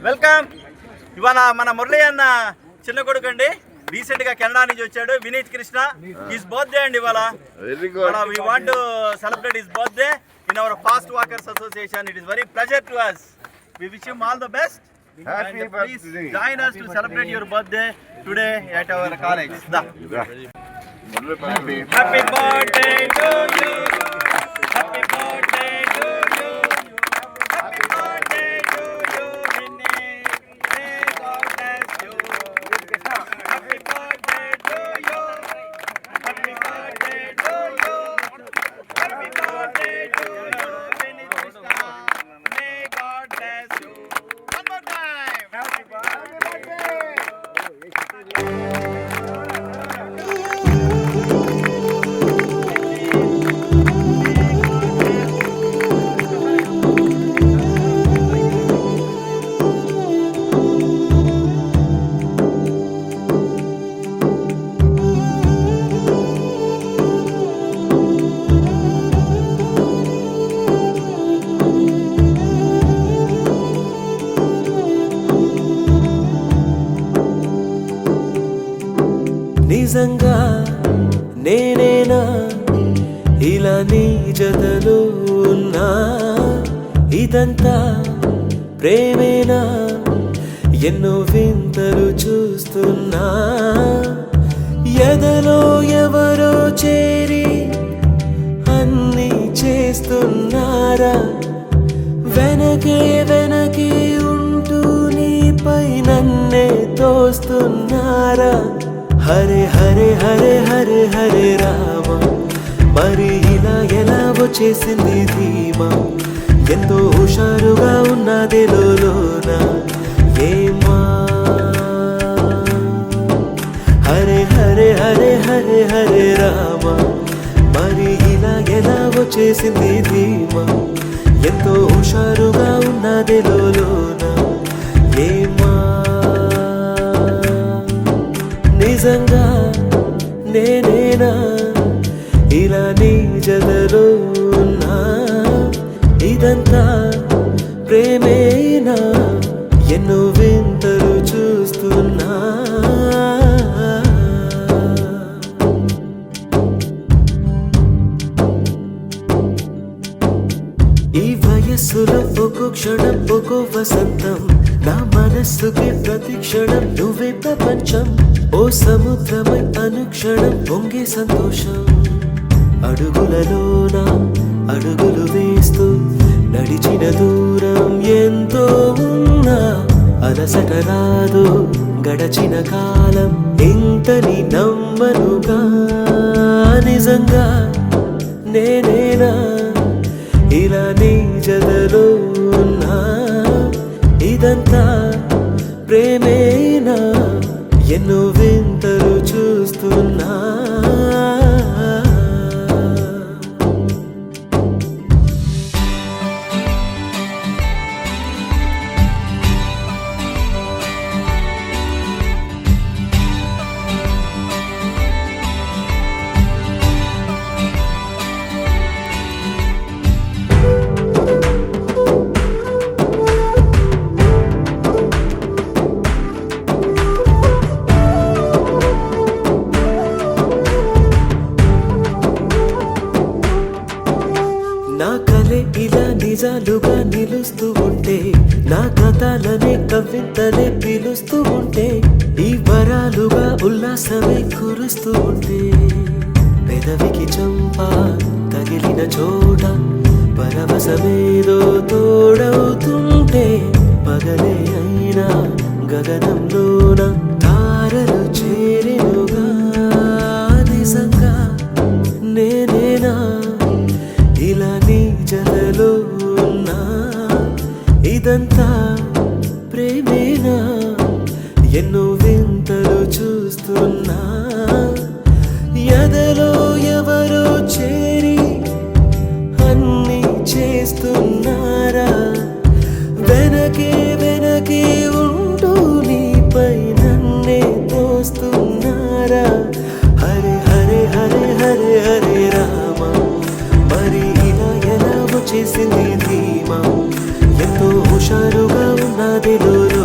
Welcome. ఇవాళ మన మురళి అన్న చిన్న కొడుకు అండి, రీసెంట్ గా కెనడా నుంచి వచ్చాడు, వినీత్ కృష్ణ. హిస్ బర్త్డే అండి ఇవాళ. We want to celebrate his birthday in our fast walkers association. It is very pleasure to us. We wish him all the best. Happy And please birthday. join us to celebrate your birthday today at our college. Happy Happy birthday to you. Happy birthday to you. Happy birthday to you, Vineet. May God bless you. Happy birthday to you. Happy birthday to you. Happy birthday to you, Vineet Krishna. May God bless you. One more time. Happy birthday. నిజంగా నేనేనా ఇలా నీ జతలో ఉన్నా, ఇదంతా ప్రేమేనా, ఎన్నో వింతలు చూస్తున్నా, ఎదలో ఎవరో చేరి అన్నీ చేస్తున్నారా, వెనకే వెనకే ఉంటూ నీపై నన్నే తోస్తున్నారా. హరే హరే హరే హరే హరే రామ, మరి ఇలా ఎలా వచ్చేసింది ధీమా, ఎంతో హుషారుగా ఉన్నది లోన ఏమా. హరే హరే హరే హరే హరే రామ, మరి ఇలా ఎలా వచ్చేసింది ధీమా, ఎంతో హుషారుగా ఉన్నది లోన ఏమా. నిజంగా నేనేనా ఇలా నీ జతలో ఉన్నా, ఇదంతా ప్రేమేనా, ఎన్నో వింతలు చూస్తున్నా. ఈ వయస్సులో ఒక్కో క్షణం ఒక్కో వసంతం, నా మనస్సుకి ప్రతి క్షణం నువ్వే ప్రపంచం. ఓ సముద్రమై అనుక్షణం పొంగే సంతోషం, అడుగులలోన అడుగులు వేస్తూ నడిచిన దూరం ఎంతో ఉన్నా, అలసట రాదు గడచిన కాలం ఇంతని నమ్మనుగా. నిజంగా నేనేనా ఇలా నీ జతలో ఉన్నా, ఇదంతా ప్రేమేనా, ఎన్నో వింతలు చూస్తున్నా. నా కలే ఇలా నిజాలుగా నిలుస్తూ ఉంటే, నా కథలనే కవితలే పిలుస్తూ ఉంటే, ఈ వరాలుగా ఉల్లాసమే కురుస్తూ ఉంటే, పెదవికి చంప తగిలిన చోట పరవశమేదో తోడవుతుంటే, పగలే అయినా గగనంలోన తారలు చేరెనుగా. నిజంగా నేనేనా ఇలా నీ జతలో ఉన్నా, ఇదంతా ప్రేమేనా, ఎన్నో వింతలు చూస్తున్నా, ఎదలో ఎవరో చేరి అన్నీ చేస్తున్నారా, వెనకే వెనకే ఉంటూ నీపై నన్నే తోస్తున్నారా. హరే హరే హరే హరే హరే రామ, మరి ఇలా ఎలా వచ్చేసింది ధీమా, ఎంతో హుషారుగా ఉన్నా మదిలో